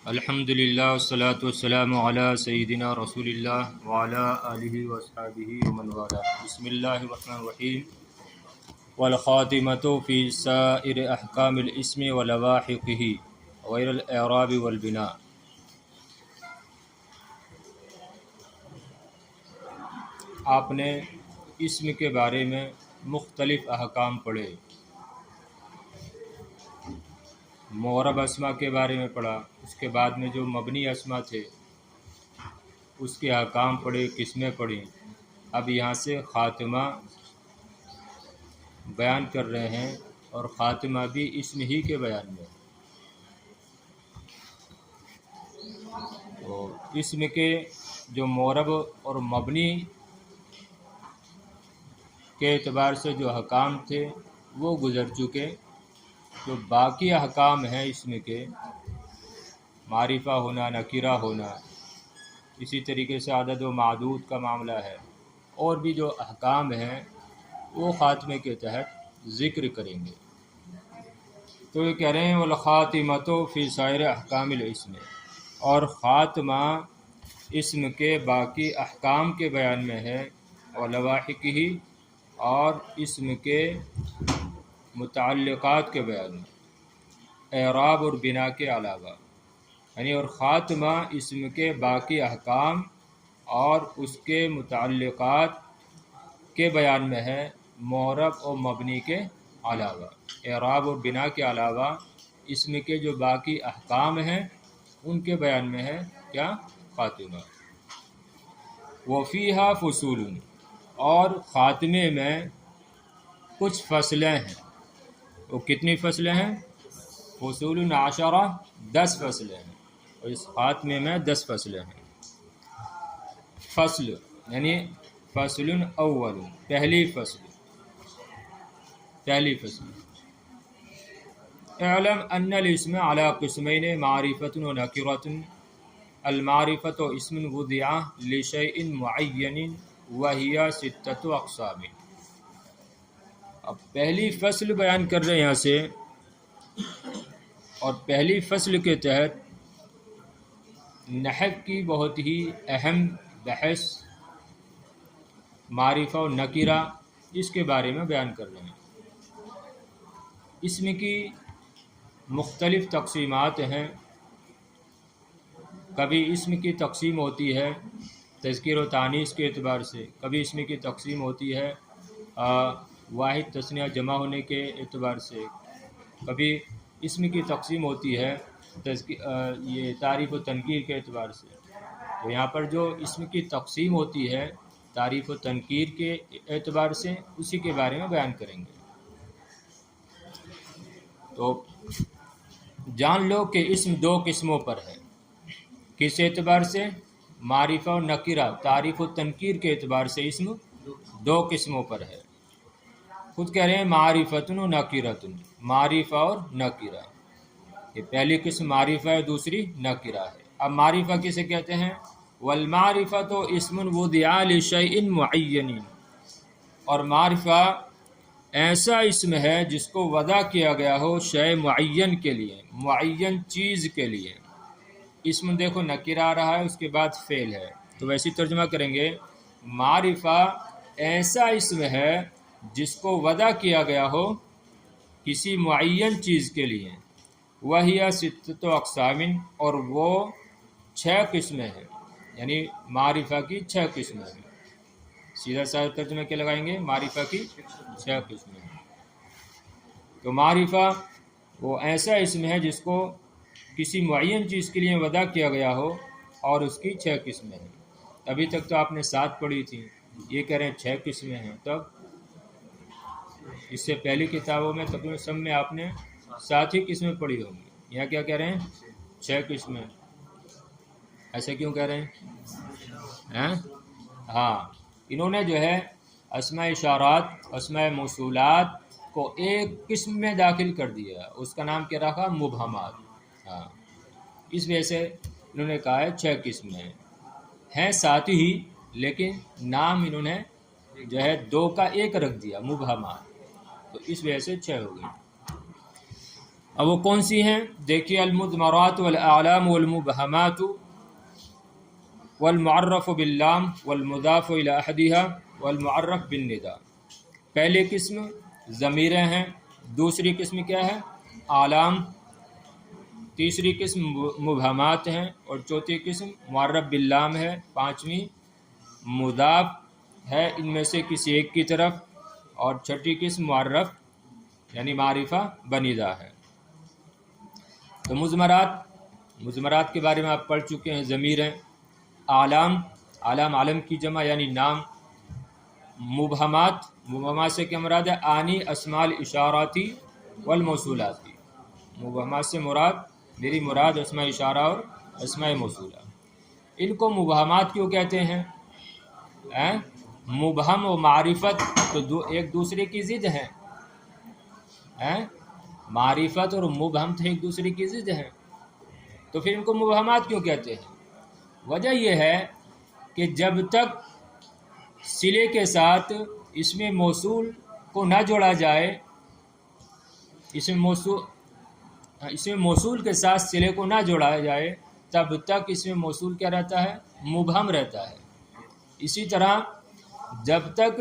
الحمدللہ والصلاة والسلام علی سیدنا رسول اللہ وعلی آلہ واصحابہ ومن والاه. بسم اللہ الرحمن الرحیم. والخاتمة فی سائر احکام الاسم ولواحقہ غیر الاعراب والبناء. آپ نے اسم کے بارے میں مختلف احکام پڑھے. معرب اسما کے بارے میں پڑھا، اس کے بعد میں جو مبنی اسما تھے اس کے احکام پڑھے، قسمیں پڑھیں. اب یہاں سے خاتمہ بیان کر رہے ہیں، اور خاتمہ بھی اسم ہی کے بیان میں. تو اسم کے جو معرب اور مبنی کے اعتبار سے جو احکام تھے وہ گزر چکے. جو باقی احکام ہیں اسم کے، معرفہ ہونا، نکرہ ہونا، اسی طریقے سے عدد و معدود کا معاملہ ہے، اور بھی جو احکام ہیں وہ خاتمے کے تحت ذکر کریں گے. تو یہ کہہ رہے ہیں والخاتمۃ فی سائر احکام الاسم، اور خاتمہ اسم کے باقی احکام کے بیان میں ہے، اور لواحقہ، اور اسم کے متعلقات کے بیان میں، اعراب اور بنا کے علاوہ. یعنی اور خاتمہ اسم کے باقی احکام اور اس کے متعلقات کے بیان میں ہے، معرب اور مبنی کے علاوہ. اعراب اور بنا کے علاوہ اسم کے جو باقی احکام ہیں ان کے بیان میں ہے کیا؟ خاتمہ. وفیہا فصول، اور خاتمے میں کچھ فصلیں ہیں. وہ کتنی فصلیں ہیں؟ فصول 10، 10 فصلیں ہیں، اور اس خاتمے میں 10 فصلیں ہیں. فصل یعنی فصل اول، پہلی فصل. اعلم ان الاسم علی قسمین معرفۃ و نکرۃ. المعرفۃ اسم وضع لشیء معین وہی 6 اقسام. اب پہلی فصل بیان کر رہے ہیں یہاں سے، اور پہلی فصل کے تحت نحو کی بہت ہی اہم بحث معرفہ و نکرہ اس کے بارے میں بیان کر رہے ہیں. اسم کی مختلف تقسیمات ہیں. کبھی اسم کی تقسیم ہوتی ہے تذکیر و تانیث کے اعتبار سے، کبھی اسم کی تقسیم ہوتی ہے واحد تثنیہ جمع ہونے کے اعتبار سے، کبھی اسم کی تقسیم ہوتی ہے یہ تعریف و تنکیر کے اعتبار سے. تو یہاں پر جو اسم کی تقسیم ہوتی ہے تعریف و تنکیر کے اعتبار سے، اسی کے بارے میں بیان کریں گے. تو جان لو کہ اسم 2 قسموں پر ہے. کس اعتبار سے؟ معرفہ و نکرہ، تعریف و تنکیر کے اعتبار سے اسم 2 قسموں پر ہے. خود کہہ رہے ہیں معرفۃ و نکرۃ، معرفہ اور نکرہ. یہ پہلی قسم معرفہ ہے، دوسری نکرہ ہے. اب معرفہ کسے کہتے ہیں؟ والمعرفۃ اسم وضع لشیء معین، اور معرفہ ایسا اسم ہے جس کو وضع کیا گیا ہو شیء معین کے لیے، معین چیز کے لیے. اسم دیکھو نکرہ آ رہا ہے، اس کے بعد فعل ہے، تو ویسے ترجمہ کریں گے معرفہ ایسا اسم ہے جس کو وضع کیا گیا ہو کسی معین چیز کے لیے. وہی 6 اقسام، اور وہ 6 قسمیں ہیں. یعنی معرفہ کی 6 قسمیں ہیں. سیدھا سادہ ترجمہ کیا لگائیں گے؟ معرفہ کی 6 قسمیں ہیں. تو معرفہ وہ ایسا اسم ہے جس کو کسی معین چیز کے لیے وضع کیا گیا ہو، اور اس کی 6 قسمیں ہیں. ابھی تک تو آپ نے 7 پڑھی تھی، یہ کہہ رہے ہیں 6 قسمیں ہیں. تب اس سے پہلی کتابوں میں تقریباً سب میں آپ نے 7 ہی قسمیں پڑھی ہوں گی. یہاں کیا کہہ رہے ہیں؟ 6 قسمیں. ایسا کیوں کہہ رہے ہیں؟ ہاں، انہوں نے جو ہے اسماء اشارات، اسماء موصولات کو ایک قسم میں داخل کر دیا، اس کا نام کیا رکھا؟ مبہمات. ہاں، اس وجہ سے انہوں نے کہا ہے 6 قسمیں ہیں 7 ہی، لیکن نام انہوں نے جو ہے 2 کا 1 رکھ دیا، مبہمات. تو اس وجہ سے 6 ہو گئی. اب وہ کون سی ہیں؟ دیکھیے المضمرات والاعلام والمبہمات والمعرف باللام والمضاف الی احدها والمعرف بالنداء۔ پہلی قسم ضمیریں ہیں، دوسری قسم کیا ہے؟ اعلام، تیسری قسم مبہمات ہیں، اور چوتھی قسم معرف باللام ہے، پانچویں مضاف ہے ان میں سے کسی ایک کی طرف، اور چھٹی قسم معرف یعنی معرفہ بنیدہ ہے۔ تو مضمرات کے بارے میں آپ پڑھ چکے ہیں، ضمیریں، اعلام علم کی جمع یعنی نام، مبہمات سے کیا مراد ہے؟ آنی اسماء الاشاراتی والموصولاتی، مبہمات سے میری مراد اسماء اشارہ اور اسماء موصولہ۔ ان کو مبہمات کیوں کہتے ہیں؟ مبہم و معرفت تو ایک دوسرے کی ضد ہیں، معرفت اور مبہم تو ایک دوسرے کی ضد ہیں، تو پھر ان کو مبہمات کیوں کہتے ہیں؟ وجہ یہ ہے کہ جب تک صلے کے ساتھ اسم موصول کو نہ جوڑا جائے، اسم موصول کے ساتھ صلے کو نہ جوڑا جائے، تب تک اسم موصول کیا رہتا ہے؟ مبہم رہتا ہے۔ اسی طرح جب تک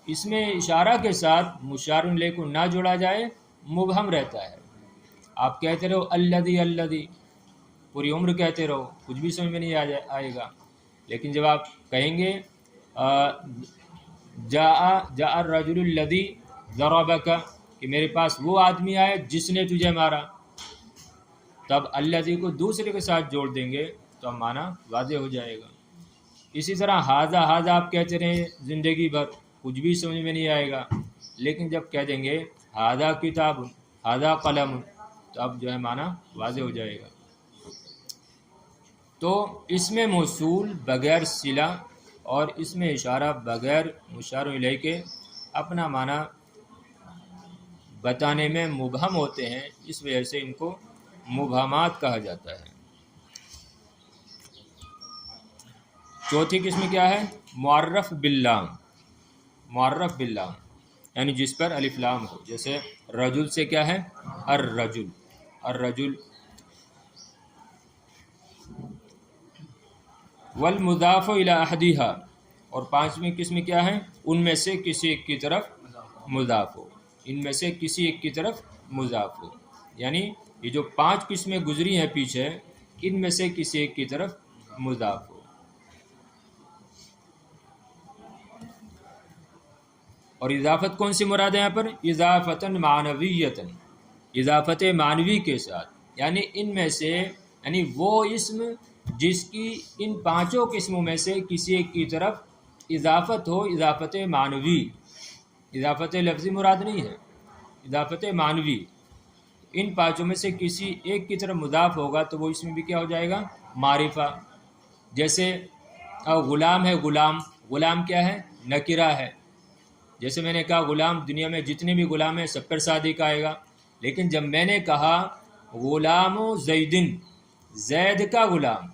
اسم اشارہ کے ساتھ مشار الیہ کو نہ جوڑا جائے، مبہم رہتا ہے۔ آپ کہتے رہو الذی پوری عمر کہتے رہو، کچھ بھی سمجھ میں نہیں آئے گا، لیکن جب آپ کہیں گے جاء الرجل الذی ضربک، کہ میرے پاس وہ آدمی آئے جس نے تجھے مارا، تب الذی کو دوسرے کے ساتھ جوڑ دیں گے تو اب معنی واضح ہو جائے گا۔ اسی طرح ھذا آپ کہتے رہیں زندگی بھر، کچھ بھی سمجھ میں نہیں آئے گا، لیکن جب کہہ دیں گے ھذا کتاب، ھذا قلم، تو اب جو ہے معنی واضح ہو جائے گا۔ تو اسم موصول بغیر صلہ اور اسم اشارہ بغیر مشار الیہ کے اپنا معنی بتانے میں مبہم ہوتے ہیں، اس وجہ سے ان کو مبہمات کہا جاتا ہے۔ چوتھی قسم کیا ہے؟ معرف باللام، معرف باللام یعنی جس پر الف لام ہو، جیسے رجل سے کیا ہے؟ الرجل۔ والمضاف الی احدها، اور پانچویں قسم کیا ہے؟ ان میں سے کسی ایک کی طرف مضاف ہو، ان میں سے کسی ایک کی طرف مضاف ہو، یعنی یہ جو پانچ قسمیں گزری ہیں پیچھے، ان میں سے کسی ایک کی طرف مضاف ہو۔ اور اضافت کون سی مراد ہے یہاں پر؟ اضافتاً معنویتاً، اضافت معنوی کے ساتھ، یعنی ان میں سے یعنی وہ اسم جس کی ان پانچوں قسموں میں سے کسی ایک کی طرف اضافت ہو، اضافت معنوی، اضافت لفظی مراد نہیں ہے، اضافت معنوی، ان پانچوں میں سے کسی ایک کی طرف مضاف ہوگا تو وہ اس میں بھی کیا ہو جائے گا؟ معرفہ۔ جیسے غلام ہے، غلام کیا ہے؟ نکرہ ہے۔ جیسے میں نے کہا غلام، دنیا میں جتنے بھی غلام ہیں سب پر صادق آئے گا، لیکن جب میں نے کہا غلام زیدن، زید کا غلام،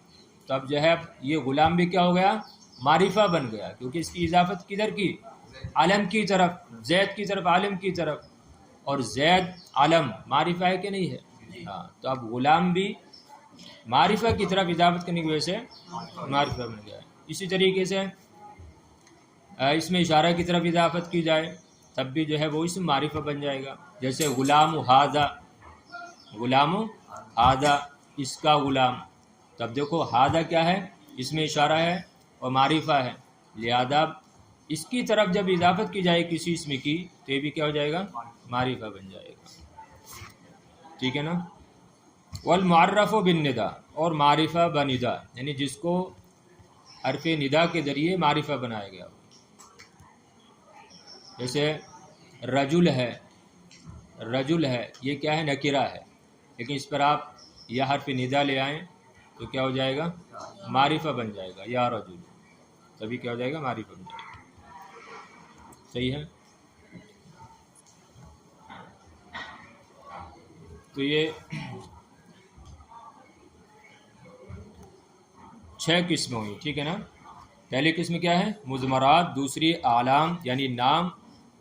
تو اب جو ہے یہ غلام بھی کیا ہو گیا؟ معرفہ بن گیا، کیونکہ اس کی اضافت کدھر کی؟ عالم کی طرف، زید کی طرف، عالم کی طرف، اور زید عالم معرفہ ہے کہ نہیں ہے؟ ہاں، تو اب غلام بھی معرفہ کی طرف اضافت کرنے کی وجہ سے معرفہ بن گیا ہے۔ اسی طریقے سے اس میں اشارہ کی طرف اضافت کی جائے تب بھی جو ہے وہ اسم معرفہ بن جائے گا، جیسے غلام ھذا، غلام ھذا، اس کا غلام، تب دیکھو ھذا کیا ہے؟ اس میں اشارہ ہے اور معرفہ ہے، لہذا اس کی طرف جب اضافت کی جائے کسی اسم کی تو یہ بھی کیا ہو جائے گا؟ معرفہ بن جائے گا، ٹھیک ہے نا؟ والمعرف بالندا، اور معرفہ بندا یعنی جس کو حرف ندا کے ذریعے معرفہ بنایا گیا ہو، جیسے رجل ہے، یہ کیا ہے؟ نکرہ ہے، لیکن اس پر آپ یا حرف ندا لے آئیں تو کیا ہو جائے گا؟ معرفہ بن جائے گا، یا رجل، تبھی کیا ہو جائے گا؟ معرفہ بن جائے گا۔ صحیح ہے؟ تو یہ 6 قسمیں ہوئی، ٹھیک ہے نا؟ پہلی قسم کیا ہے؟ مضمرات، دوسری اعلام یعنی نام،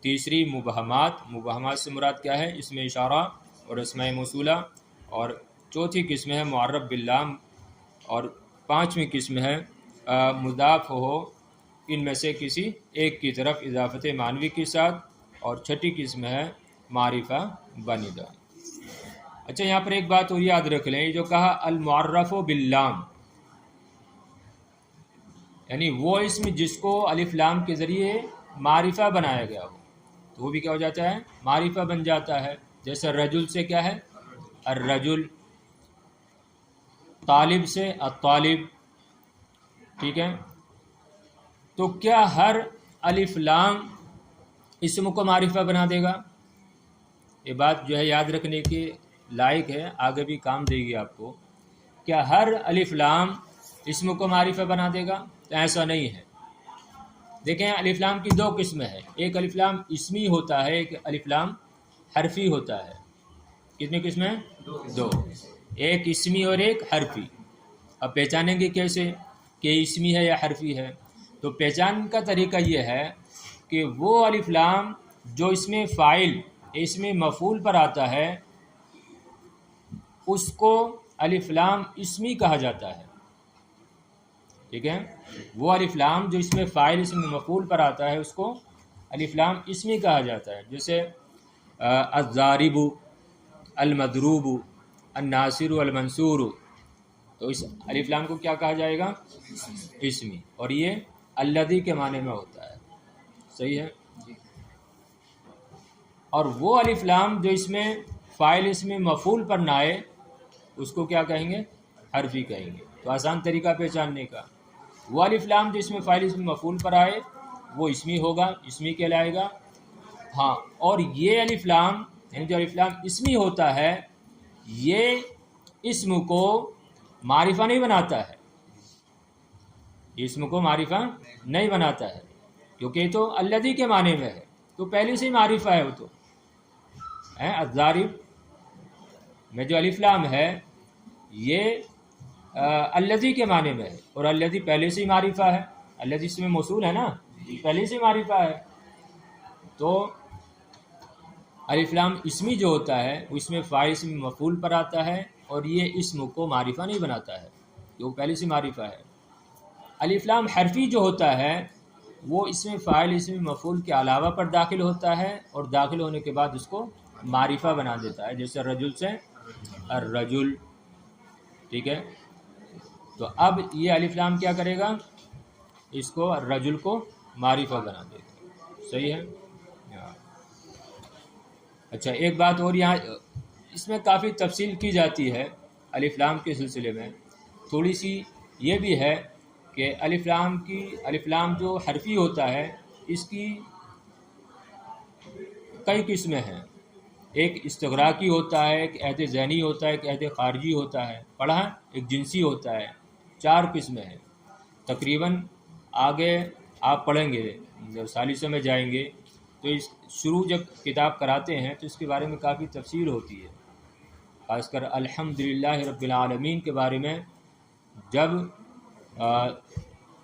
تیسری مبہمات، مبہمات سے مراد کیا ہے؟ اس میں اشارہ، اور اسماء موصولہ، اور چوتھی قسم ہے معرب باللام، اور پانچویں قسم ہے مضاف ہو ان میں سے کسی ایک کی طرف اضافت معنوی کے ساتھ، اور چھٹی قسم ہے معرفہ بنیدہ۔ اچھا یہاں پر ایک بات اور یاد رکھ لیں، جو کہا المعرف باللام، یعنی وہ اسم جس کو الف لام کے ذریعے معرفہ بنایا گیا ہو تو وہ بھی کیا ہو جاتا ہے؟ معرفہ بن جاتا ہے۔ جیسے رجل سے کیا ہے؟ الرجل، طالب سے الطالب، ٹھیک ہے؟ تو کیا ہر الف لام اسم کو معرفہ بنا دے گا؟ یہ بات جو ہے یاد رکھنے کے لائق ہے، آگے بھی کام دے گی آپ کو۔ کیا ہر الف لام اسم کو معرفہ بنا دے گا؟ تو ایسا نہیں ہے۔ دیکھیں الف لام کی دو قسمیں ہیں، ایک الف لام اسمی ہوتا ہے، ایک الف لام حرفی ہوتا ہے۔ کتنی قسمیں؟ دو، ایک اسمی اور ایک حرفی۔ اب پہچانیں گے کیسے کہ اسمی ہے یا حرفی ہے؟ تو پہچان کا طریقہ یہ ہے کہ وہ الف لام جو اس میں فاعل، اس میں مفعول پر آتا ہے، اس کو الف لام اسمی کہا جاتا ہے، ٹھیک ہے؟ وہ الف لام جو اس میں فاعل، اس میں مفعول پر آتا ہے، اس کو الف لام اسمی کہا جاتا ہے۔ جیسے الضارب، المضروب، الناصر، المنصور، تو اس الف لام کو کیا کہا جائے گا؟ اسمی، اور یہ الذی کے معنی میں ہوتا ہے، صحیح ہے؟ اور وہ الف لام جو اس میں فاعل، اس میں مفعول پر نہ آئے، اس کو کیا کہیں گے؟ حرفی کہیں گے۔ تو آسان طریقہ پہچاننے کا، وہ الف لام جو اس میں فاعل، اس میں مفعول پر آئے، وہ اسمی ہوگا، اسمی کہلائے گا۔ ہاں، اور یہ الف لام یعنی جو الف لام اسمی ہوتا ہے، یہ اسم کو معرفہ نہیں بناتا ہے، اسم کو معرفہ نہیں بناتا ہے، کیونکہ یہ تو الذی کے معنی میں ہے، تو پہلے سے ہی معرفہ ہے وہ تو ہے۔ الضارب میں جو الف لام ہے یہ الذی کے معنی میں ہے، اور الذی پہلے سے ہی معرفہ ہے، الذی اس میں موصول ہے نا، پہلے سے ہی معرفہ ہے۔ تو الف لام اسمی جو ہوتا ہے وہ اس میں فاعل، اس میں مفعول پر آتا ہے، اور یہ اسم کو معرفہ نہیں بناتا ہے، جو پہلے سے معرفہ ہے۔ الف لام حرفی جو ہوتا ہے وہ اس میں فاعل، اس میں مفعول کے علاوہ پر داخل ہوتا ہے، اور داخل ہونے کے بعد اس کو معرفہ بنا دیتا ہے، جیسے رجل سے الرجل، ٹھیک ہے؟ تو اب یہ الف لام کیا کرے گا؟ اس کو الرجل کو معرفہ بنا دے گا، صحیح ہے؟ اچھا ایک بات اور، یہاں اس میں کافی تفصیل کی جاتی ہے الف لام کے سلسلے میں، تھوڑی سی یہ بھی ہے کہ الف لام جو حرفی ہوتا ہے اس کی کئی قسمیں ہیں، ایک استغراقی ہوتا ہے، ایک عہد ذہنی ہوتا ہے، ایک عہد خارجی ہوتا ہے، پڑھا، ایک جنسی ہوتا ہے، 4 قسمیں ہیں تقریباً۔ آگے آپ پڑھیں گے جب ثالثہ میں جائیں گے تو اس شروع جب کتاب کراتے ہیں تو اس کے بارے میں کافی تفصیل ہوتی ہے، خاص کر الحمدللہ رب العالمین کے بارے میں جب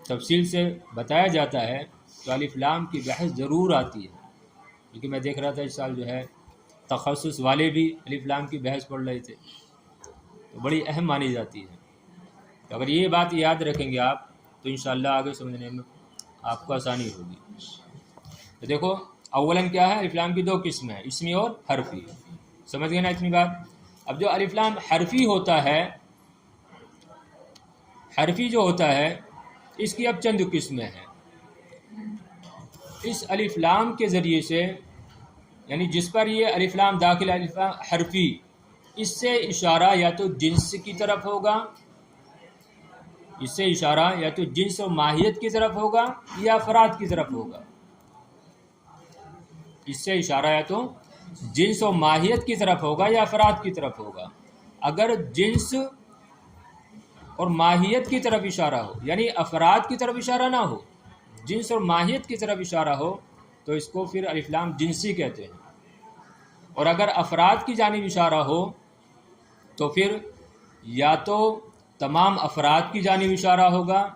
تفصیل سے بتایا جاتا ہے تو الف لام کی بحث ضرور آتی ہے، کیونکہ میں دیکھ رہا تھا اس سال جو ہے تخصص والے بھی الف لام کی بحث پڑھ رہے تھے، تو بڑی اہم مانی جاتی ہے۔ تو اگر یہ بات یاد رکھیں گے آپ تو انشاءاللہ آگے سمجھنے میں آپ کو آسانی ہوگی۔ تو دیکھو اولاً کیا ہے، الف لام کی 2 قسمیں ہیں، اسمی اور حرفی، سمجھ گئے نا اتنی بات؟ اب جو الف لام حرفی ہوتا ہے، حرفی جو ہوتا ہے اس کی اب چند قسمیں ہیں۔ اس الف لام کے ذریعے سے، یعنی جس پر یہ الف لام داخل ہے، الف لام حرفی، اس سے اشارہ یا تو جنس کی طرف ہوگا، اس سے اشارہ یا تو جنس و ماہیت کی طرف ہوگا یا افراد کی طرف ہوگا، اس سے اشارہ یا تو جنس و ماہیت کی طرف ہوگا یا افراد کی طرف ہوگا۔ اگر جنس اور ماہیت کی طرف اشارہ ہو، یعنی افراد کی طرف اشارہ نہ ہو، جنس اور ماہیت کی طرف اشارہ ہو، تو اس کو پھر الف لام جنسی کہتے ہیں۔ اور اگر افراد کی جانب اشارہ ہو تو پھر یا تو تمام افراد کی جانب اشارہ ہوگا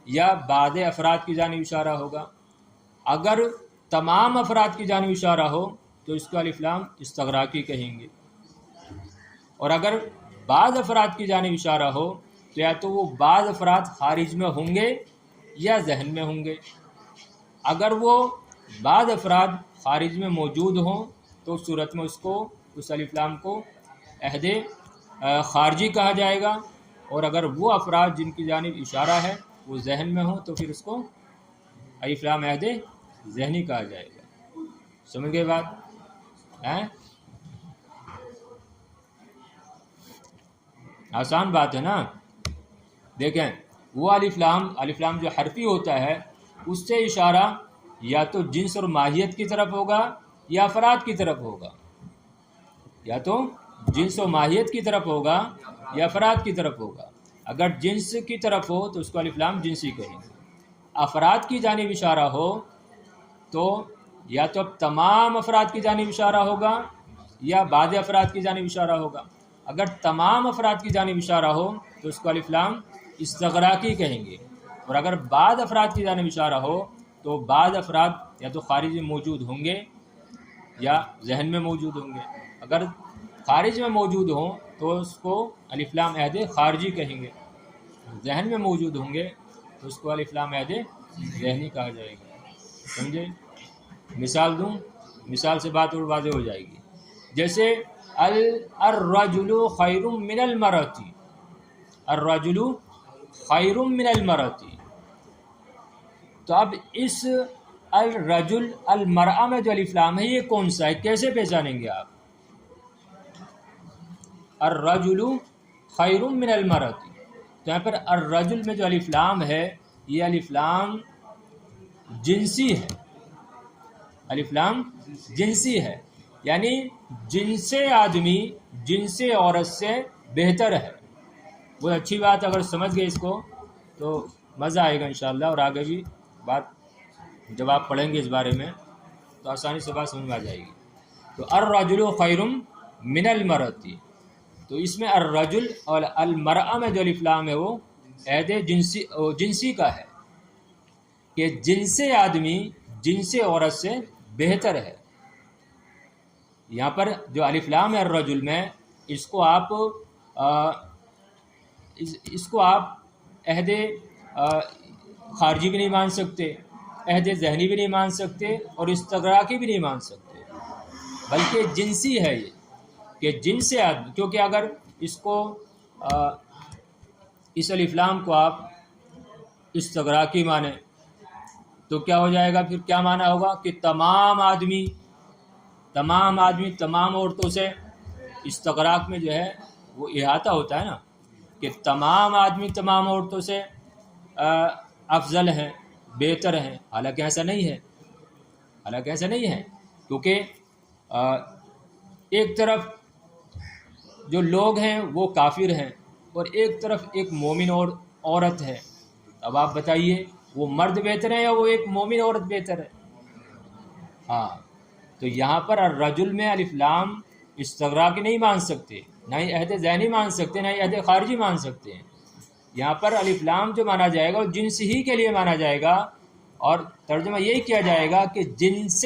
یا بعض افراد کی جانب اشارہ ہوگا۔ اگر تمام افراد کی جانب اشارہ ہو تو اس کو الف لام استغراقی کہیں گے، اور اگر بعض افراد کی جانب اشارہ ہو تو یا تو وہ بعض افراد خارج میں ہوں گے یا ذہن میں ہوں گے۔ اگر وہ بعض افراد خارج میں موجود ہوں تو اس صورت میں اس الف لام کو عہد خارجی کہا جائے گا، اور اگر وہ افراد جن کی جانب اشارہ ہے وہ ذہن میں ہوں تو پھر اس کو الف لام عہد ذہنی کہا جائے گا۔ سمجھ گئے بات؟ آسان بات ہے نا۔ دیکھیں وہ الف لام جو حرفی ہوتا ہے اس سے اشارہ یا تو جنس اور ماہیت کی طرف ہوگا یا افراد کی طرف ہوگا، یا تو جنس و ماہیت کی طرف ہوگا یا افراد کی طرف ہوگا۔ اگر جنس کی طرف ہو تو اس کو الف لام جنسی کہیں گے، افراد کی جانب اشارہ ہو تو یا تو اب تمام افراد کی جانب اشارہ ہوگا یا بعض افراد کی جانب اشارہ ہوگا۔ اگر تمام افراد کی جانب اشارہ ہو تو اس کو الف لام استغراقی کہیں گے، اور اگر بعض افراد کی جانب اشارہ ہو تو بعض افراد یا تو خارج میں موجود ہوں گے یا ذہن میں موجود ہوں گے۔ اگر خارج میں موجود ہوں تو اس کو الف لام عہد خارجی کہیں گے، ذہن میں موجود ہوں گے تو اس کو الف لام عہد ذہنی کہا جائے گا۔ سمجھے؟ مثال دوں، مثال سے بات اور واضح ہو جائے گی۔ جیسے الرجل خیر من المرأة، الرجل خیر من المرأة، تو اب اس الرجل المرأة میں جو الف لام ہے یہ کون سا ہے، کیسے پہچانیں گے آپ؟ الرجل خیر من المرأة، تو یہاں پر الرجل میں جو الف لام ہے یہ الف لام جنسی ہے، الف لام جنسی ہے، یعنی جنس آدمی جنس عورت سے بہتر ہے۔ بہت اچھی بات، اگر سمجھ گئے اس کو تو مزہ آئے گا انشاءاللہ، اور آگے بھی بات جب آپ پڑھیں گے اس بارے میں تو آسانی سے بات سمجھ میں آ جائے گی۔ تو الرجل خیر من المرأة، تو اس میں الرجل اور المرأة میں جو الف لام ہے وہ عہد جنسی کا ہے، کہ جنس آدمی جنس عورت سے بہتر ہے۔ یہاں پر جو الف لام ہے الرجل میں، اس کو آپ عہد خارجی بھی نہیں مان سکتے، عہد ذہنی بھی نہیں مان سکتے، اور استغراقی بھی نہیں مان سکتے، بلکہ جنسی ہے یہ، کہ جنس آدمی، کیونکہ اگر اس الف لام کو آپ استغراقی مانیں تو کیا ہو جائے گا، پھر کیا معنی ہوگا کہ تمام آدمی تمام عورتوں سے، استغراق میں جو ہے وہ احاطہ ہوتا ہے نا، کہ تمام آدمی تمام عورتوں سے افضل ہیں، بہتر ہیں، حالانکہ ایسا نہیں ہے، کیونکہ ایک طرف جو لوگ ہیں وہ کافر ہیں اور ایک طرف ایک مومن اور عورت ہے، اب آپ بتائیے وہ مرد بہتر ہے یا وہ ایک مومن عورت بہتر ہے؟ ہاں، تو یہاں پر الرجل میں الف لام استغراقی نہیں مان سکتے، نہ ہی عہد ذہنی مان سکتے، نہ ہی عہد خارجی مان سکتے ہیں۔ یہاں پر الف لام جو مانا جائے گا وہ جنس ہی کے لیے مانا جائے گا، اور ترجمہ یہی کیا جائے گا کہ جنس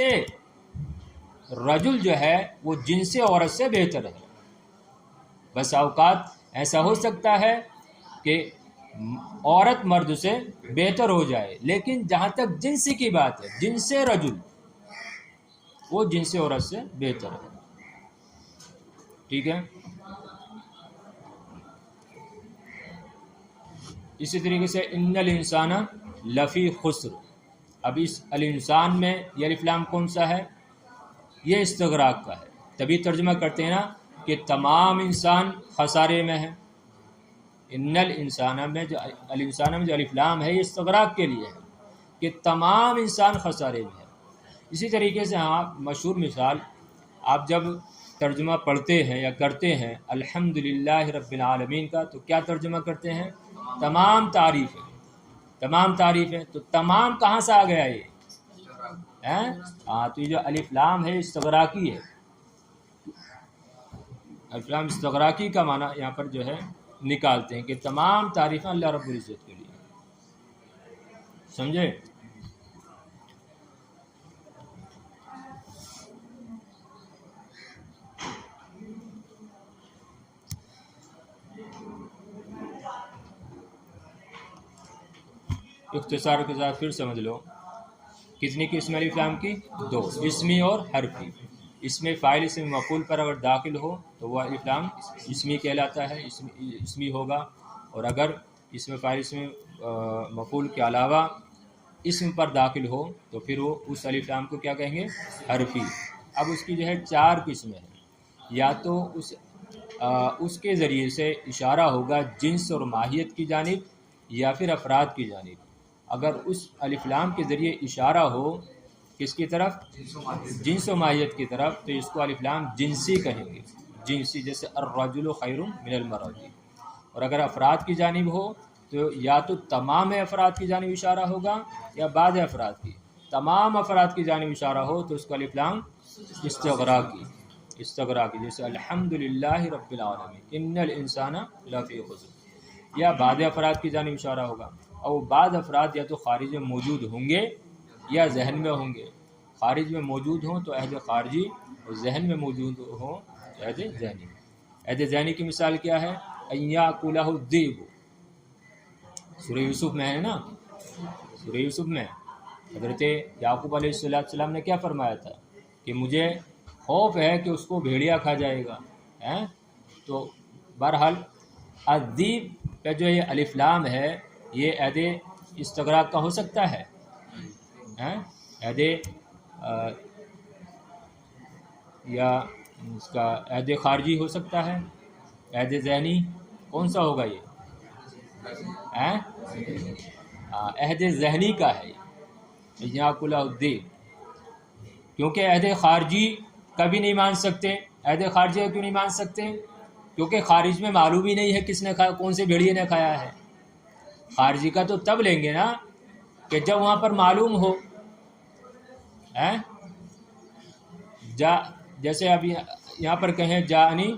رجل جو ہے وہ جنس عورت سے بہتر ہے۔ بس اوقات ایسا ہو سکتا ہے کہ عورت مرد سے بہتر ہو جائے، لیکن جہاں تک جنس کی بات ہے، جنس رجل وہ جنس عورت سے بہتر ہے۔ ٹھیک ہے، اسی طریقے سے ان الانسان لفی خسر، اب اس الانسان میں یہ الف لام کون سا ہے؟ یہ استغراق کا ہے، تبھی ترجمہ کرتے ہیں نا کہ تمام انسان خسارے میں ہے۔ ان الانسان میں جو الف لام ہے یہ استغراق کے لیے ہے، کہ تمام انسان خسارے میں ہے۔ اسی طریقے سے مشہور مثال، آپ جب ترجمہ پڑھتے ہیں یا کرتے ہیں الحمدللہ رب العالمین کا، تو کیا ترجمہ کرتے ہیں؟ تمام تعریفیں، تو تمام کہاں سے آ گیا یہ؟ تو یہ جو الف لام ہے استغراقی ہے، الف لام استغراقی کا معنی یہاں پر جو ہے نکالتے ہیں کہ تمام تعریفیں اللہ رب العزت کے لیے۔ سمجھے؟ اختصار کے ساتھ پھر سمجھ لو، کتنی قسم الف لام کی؟ دو، اسمی اور حرفی۔ اس میں فاعل اسم مفعول پر اگر داخل ہو تو وہ الف لام اسمی کہلاتا ہے، اسمی ہوگا، اور اگر اس میں فاعل اسم مفعول کے علاوہ اسم پر داخل ہو تو پھر وہ اس الف لام کو کیا کہیں گے؟ حرفی۔ اب اس کی جو ہے 4 قسمیں ہیں، یا تو اس کے ذریعے سے اشارہ ہوگا جنس اور ماہیت کی جانب یا پھر افراد کی جانب۔ اگر اس الف لام کے ذریعے اشارہ ہو کس کی طرف؟ جنس و ماہیت کی طرف، تو اس کو الف لام جنسی کہیں گے، جنسی، جیسے الرجل خیر من المرأة۔ اور اگر افراد کی جانب ہو تو یا تو تمام افراد کی جانب اشارہ ہوگا یا بعض افراد کی۔ تمام افراد کی جانب اشارہ ہو تو اس کو الف لام استغراقی، جیسے الحمدللہ رب العالمین ان الانسان لفی خسر، یا بعض افراد کی جانب اشارہ ہوگا، اور وہ بعض افراد یا تو خارج میں موجود ہوں گے یا ذہن میں ہوں گے۔ خارج میں موجود ہوں تو عہد خارجی، اور ذہن میں موجود ہوں تو عہد ذہنی۔ عہد ذہنی کی مثال کیا ہے؟ ان یاکلہ الذئب، سورہ یوسف میں ہے نا، سورہ یوسف میں حضرت یعقوب علیہ السلام نے کیا فرمایا تھا کہ مجھے خوف ہے کہ اس کو بھیڑیا کھا جائے گا، تو بہرحال الذئب کا جو یہ الف لام ہے یہ عہد استغراق کا ہو سکتا ہے، عہد یا اس کا عہد خارجی ہو سکتا ہے، عہد ذہنی کون سا ہوگا یہ؟ عہد ذہنی کا ہے یاکلہ الذئب، کیونکہ عہد خارجی کبھی نہیں مان سکتے۔ عہد خارجی کیوں نہیں مان سکتے؟ کیونکہ خارج میں معلوم ہی نہیں ہے کس نے کھایا، کون سے بھیڑیے نے کھایا ہے۔ خارجی کا تو تب لیں گے نا کہ جب وہاں پر معلوم ہو، جیسے اب یہاں پر کہیں جانی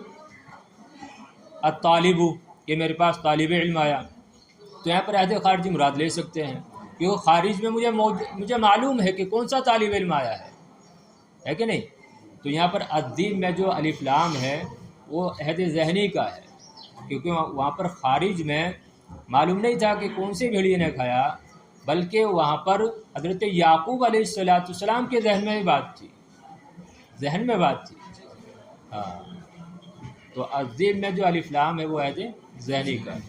الطالب، کہ میرے پاس طالب علم آیا، تو یہاں پر عہد خارجی مراد لے سکتے ہیں، کیونکہ خارج میں مجھے معلوم ہے کہ کون سا طالب علم آیا ہے کہ نہیں؟ تو یہاں پر الذئب میں جو الف لام ہے وہ عہد ذہنی کا ہے، کیونکہ وہاں پر خارج میں معلوم نہیں تھا کہ کون سے بھیڑیے نے کھایا، بلکہ وہاں پر حضرت یعقوب علیہ السلام کے ذہن میں بات تھی، ہاں۔ تو الذئب میں جو الف لام ہے وہ عہد ذہنی کا ہے،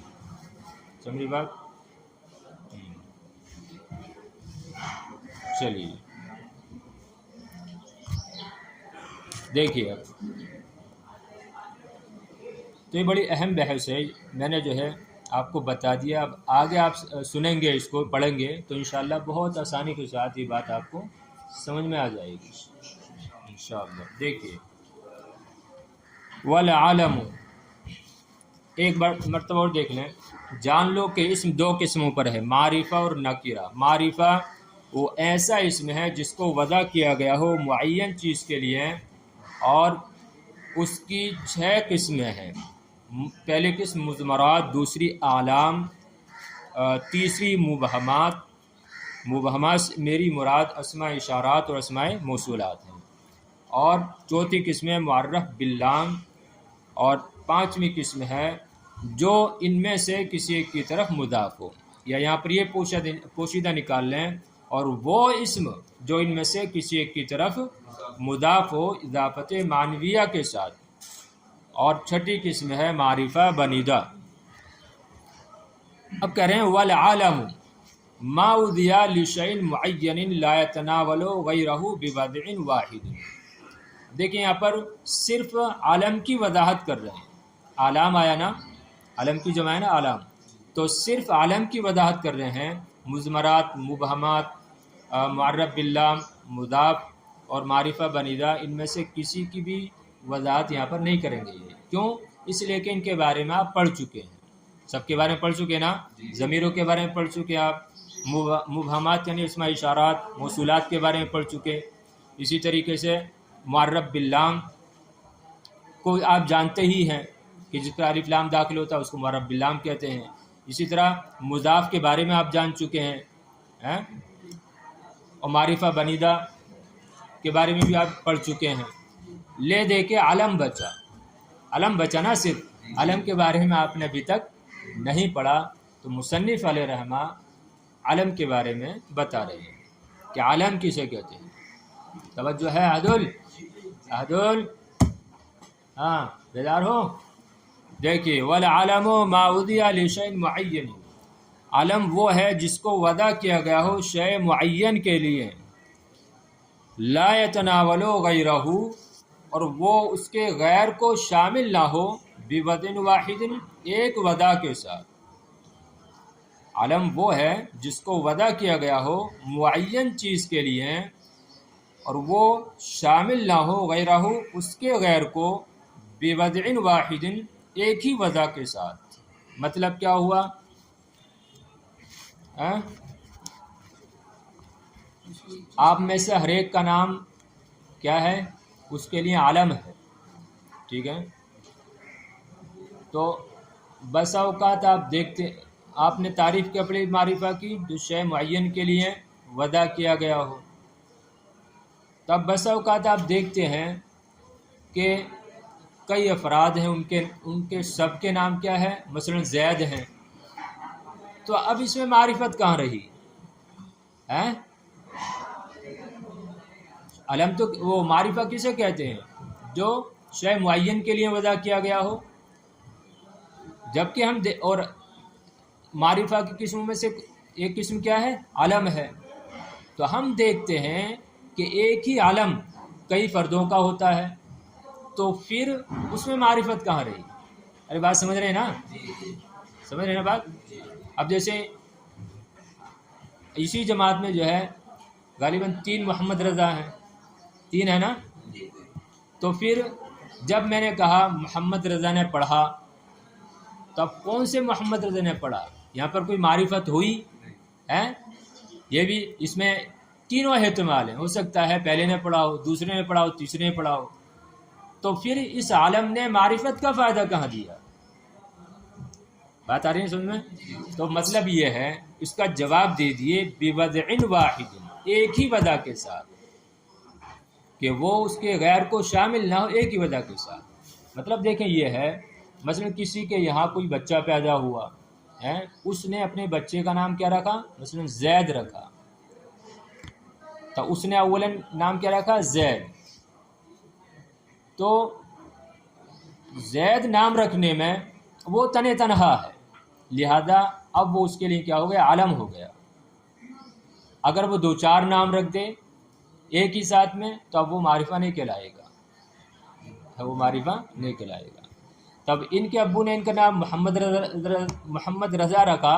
سمجھی بات؟ چلیے دیکھیے، اب تو یہ بڑی اہم بحث ہے، میں نے جو ہے آپ کو بتا دیا، اب آگے آپ سنیں گے، اس کو پڑھیں گے تو انشاءاللہ بہت آسانی کے ساتھ یہ بات آپ کو سمجھ میں آ جائے گی انشاءاللہ۔ دیکھیے والعالم، ایک بار مرتبہ اور دیکھ لیں، جان لو کہ اسم 2 قسموں پر ہے، معرفہ اور نکرہ۔ معرفہ وہ ایسا اسم ہے جس کو وضع کیا گیا ہو معین چیز کے لیے، اور اس کی 6 قسمیں ہیں۔ پہلی قسم مضمرات، دوسری اعلام، تیسری مبہمات، مبہمات میری مراد اسماء اشارات اور اسماء موصولات ہیں، اور چوتھی قسم ہے معرف باللام، اور 5ویں قسم ہے جو ان میں سے کسی ایک کی طرف مضاف ہو، یا یہاں پر یہ پوشیدہ نکال لیں، اور وہ اسم جو ان میں سے کسی ایک کی طرف مضاف ہو اضافت معنویہ کے ساتھ، اور 6ٹھی قسم ہے معرفہ بنیدہ۔ اب کہہ رہے ہیں والعالم ما اضیٰ لشیء معین لا يتناول غیرہ بوضع واحد۔ دیکھیں یہاں پر صرف عالم کی وضاحت کر رہے ہیں، عالم آیا نا، عالم کی جمع ہے نا عالم، تو صرف عالم کی وضاحت کر رہے ہیں۔ مضمرات، مبہمات، معرف باللام، مضاف اور معرفہ بنیدہ، ان میں سے کسی کی بھی وضاحت یہاں پر نہیں کریں گے۔ یہ کیوں؟ اس لیے کہ ان کے بارے میں آپ پڑھ چکے ہیں، سب کے بارے میں پڑھ چکے نا، ضمیروں کے بارے میں پڑھ چکے آپ، مبہمات یعنی اسماء اشارات، موصولات کے بارے میں پڑھ چکے، اسی طریقے سے معرف باللام کو آپ جانتے ہی ہیں کہ جس پر الف لام داخل ہوتا ہے اس کو معرف باللام کہتے ہیں۔ اسی طرح مضاف کے بارے میں آپ جان چکے ہیں، اور معرفہ بنیدہ کے بارے میں بھی آپ پڑھ چکے ہیں۔ لے دے کے علم بچا، علم بچا نا، صرف علم کے بارے میں آپ نے ابھی تک نہیں پڑھا۔ تو مصنف علیہ رحمہ علم کے بارے میں بتا رہے ہیں کہ علم کسے کہتے ہیں. توجہ ہے عدل؟ عدل ہاں بیدار ہو؟ دیکھیے والعلم ما وضع لشیء معین، علم وہ ہے جس کو وضع کیا گیا ہو شے معین کے لیے، لا يتناول غیرہ، اور وہ اس کے غیر کو شامل نہ ہو، بوضع واحد، ایک وضع کے ساتھ. علم وہ ہے جس کو وضع کیا گیا ہو معین چیز کے لیے اور وہ شامل نہ ہو غیرہ، اس کے غیر کو، بوضع واحد، ایک ہی وضع کے ساتھ. مطلب کیا ہوا؟ آپ میں سے ہر ایک کا نام کیا ہے؟ اس کے لیے علم ہے، ٹھیک ہے؟ تو بسا اوقات آپ دیکھتے، آپ نے تعریف کی اپنی معرفہ کی جو شے معین کے لیے وضع کیا گیا ہو، تب بسا اوقات آپ دیکھتے ہیں کہ کئی افراد ہیں، ان کے سب کے نام کیا ہے؟ مثلا زید ہیں. تو اب اس میں معرفت کہاں رہی؟ علم تو وہ معرفہ کسے کہتے ہیں؟ جو شے معین کے لیے وضع کیا گیا ہو. جبکہ ہم اور معرفہ کی قسموں میں سے ایک قسم کیا ہے؟ علم ہے. تو ہم دیکھتے ہیں کہ ایک ہی علم کئی فردوں کا ہوتا ہے، تو پھر اس میں معرفت کہاں رہی؟ ارے بات سمجھ رہے ہیں نا؟ سمجھ رہے ہیں نا بات؟ اب جیسے اسی جماعت میں جو ہے غالباً 3 محمد رضا ہیں، 3 ہے نا؟ تو پھر جب میں نے کہا محمد رضا نے پڑھا، تب کون سے محمد رضا نے پڑھا؟ یہاں پر کوئی معرفت ہوئی ہے؟ یہ بھی اس میں تینوں احتمال ہیں، ہو سکتا ہے پہلے نے پڑھا ہو، دوسرے نے پڑھا ہو، تیسرے نے پڑھا ہو. تو پھر اس عالم نے معرفت کا فائدہ کہاں دیا؟ بات آ رہی ہے سمجھ میں؟ تو مطلب یہ ہے، اس کا جواب دے دیے بوضع واحد، ایک ہی وضع کے ساتھ، کہ وہ اس کے غیر کو شامل نہ ہو، ایک ہی وجہ کے ساتھ. مطلب دیکھیں یہ ہے، مثلا کسی کے یہاں کوئی بچہ پیدا ہوا ہے، اس نے اپنے بچے کا نام کیا رکھا؟ مثلا زید رکھا. تو اس نے اولاً نام کیا رکھا؟ زید. تو زید نام رکھنے میں وہ تنہا ہے، لہذا اب وہ اس کے لیے کیا ہو گیا؟ علم ہو گیا. اگر وہ 2-4 نام رکھ دے ایک ہی ساتھ میں تو اب وہ معرفہ نہیں کہلائے گا، وہ معرفہ نہیں کہلائے گا. تب ان کے ابو نے ان کا نام محمد رضا رکھا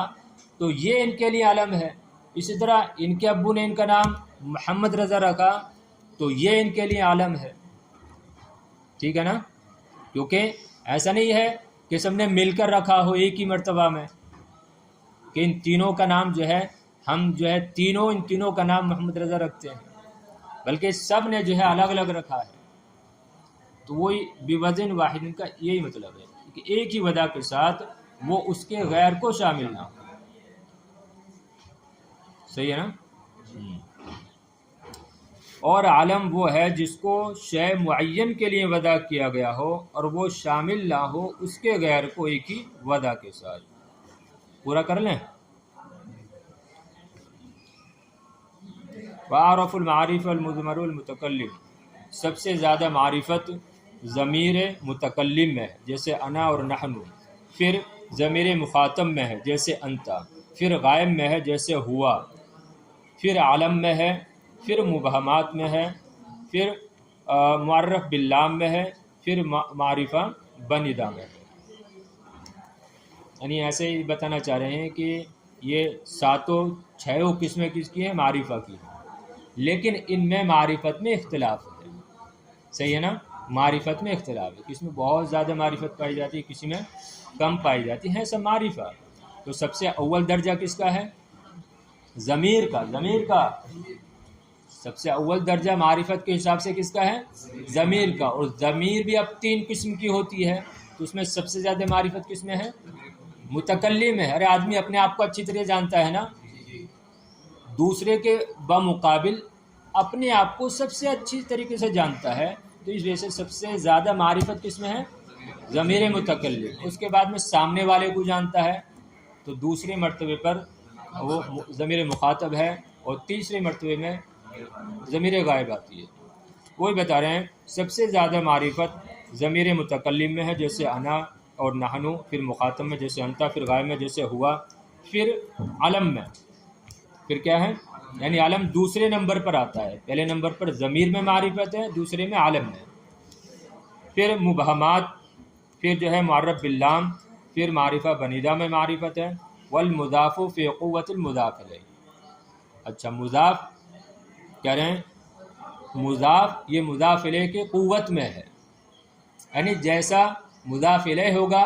تو یہ ان کے لیے علم ہے. اسی طرح ان کے ابو نے ان کا نام محمد رضا رکھا تو یہ ان کے لیے علم ہے. ٹھیک ہے نا؟ کیونکہ ایسا نہیں ہے کہ سب نے مل کر رکھا ہو ایک ہی مرتبہ میں، کہ ان تینوں کا نام جو ہے، ہم جو ہے ان تینوں کا نام محمد رضا رکھتے ہیں، بلکہ سب نے جو ہے الگ الگ رکھا ہے. تو وہی بوضع واحد کا یہی مطلب ہے کہ ایک ہی وجہ کے ساتھ وہ اس کے غیر کو شامل نہ ہو. صحیح ہے نا؟ اور علم وہ ہے جس کو شے معین کے لیے وضع کیا گیا ہو اور وہ شامل نہ ہو اس کے غیر کو ایک ہی وضع کے ساتھ. پورا کر لیں. وَأَعْرَفُ الْمَعَارِفَ الْمُضْمَرُ الْمُتَكَلِّمُ، سب سے زیادہ معرفت ضمیر متکلم میں ہے جیسے انا اور نحن، پھر ضمیر مخاطب میں ہے جیسے انتا، پھر غائب میں ہے جیسے ہوا، پھر علم میں ہے، پھر مبہمات میں ہے، پھر معرف باللام میں ہے، پھر معرفہ بندا میں ہے. یعنی ایسے ہی بتانا چاہ رہے ہیں کہ یہ 6 قسمیں کس کی ہیں؟ معرفہ کی ہیں، لیکن ان میں معرفت میں اختلاف ہے. صحیح ہے نا؟ معرفت میں اختلاف ہے، کسی میں بہت زیادہ معرفت پائی جاتی ہے، کسی میں کم پائی جاتی ہے، سب معرفہ. تو سب سے اول درجہ کس کا ہے؟ ضمیر کا. سب سے اول درجہ معرفت کے حساب سے کس کا ہے؟ ضمیر کا. اور ضمیر بھی اب 3 قسم کی ہوتی ہے، تو اس میں سب سے زیادہ معرفت کس میں ہے؟ متکلم ہے. ارے آدمی اپنے آپ کو اچھی طرح جانتا ہے نا، دوسرے کے بمقابل اپنے آپ کو سب سے اچھی طریقے سے جانتا ہے، تو اس وجہ سے سب سے زیادہ معرفت کس میں ہے؟ ضمیر متکلم. اس کے بعد میں سامنے والے کو جانتا ہے، تو دوسرے مرتبے پر وہ ضمیر مخاطب ہے، اور تیسرے مرتبے میں ضمیر غائب آتی ہے۔ وہی بتا رہے ہیں سب سے زیادہ معرفت ضمیر متکلم میں ہے، جیسے انا اور نحنو، پھر مخاطب میں جیسے انتا، پھر غائب میں جیسے ہوا، پھر علم میں پھر کیا ہے، یعنی علم دوسرے نمبر پر آتا ہے، پہلے نمبر پر ضمیر میں معرفت ہے، دوسرے میں علم میں، پھر مبہمات، پھر جو ہے معرف باللام، پھر معرفہ بنیدہ میں معرفت ہے، والمضاف فی قوت المضاف الیہ۔ اچھا مضاف کہہ رہے ہیں مضاف، یہ مضاف الیہ کے قوت میں ہے، یعنی جیسا مضاف الیہ ہوگا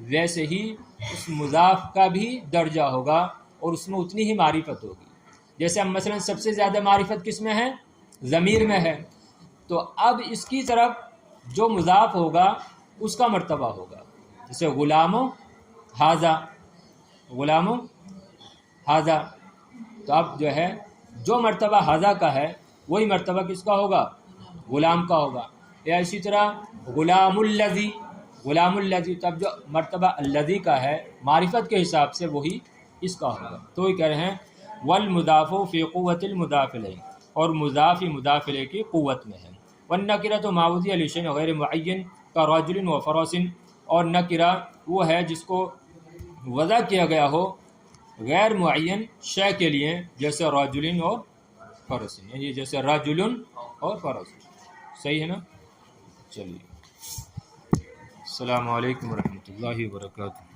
ویسے ہی اس مضاف کا بھی درجہ ہوگا اور اس میں اتنی ہی معرفت ہوگی۔ جیسے اب مثلا سب سے زیادہ معرفت کس میں ہے؟ ضمیر میں ہے، تو اب اس کی طرف جو مضاف ہوگا اس کا مرتبہ ہوگا، جیسے غلام و حاضہ، غلام و حاضہ، تو اب جو ہے جو مرتبہ حاضہ کا ہے وہی مرتبہ کس کا ہوگا؟ غلام کا ہوگا۔ یا اسی طرح غلام الذی، غلام الذی، تب جو مرتبہ الذی کا ہے معرفت کے حساب سے وہی اس کا ہوگا۔ تو یہ کہہ رہے ہیں والمضاف فی قوت المضاف الیہ، اور مضاف مضاف الیہ کی قوت میں ہے۔ والنکرۃ ما وضع لشیء غیر معین کرجل و فرس، اور نکرہ وہ ہے جس کو وضع کیا گیا ہو غیر معین شے کے لیے، جیسے رجل اور فرس، یعنی جیسے رجل اور فرس۔ صحیح ہے نا؟ چلیے، السلام علیکم ورحمۃ اللہ وبرکاتہ۔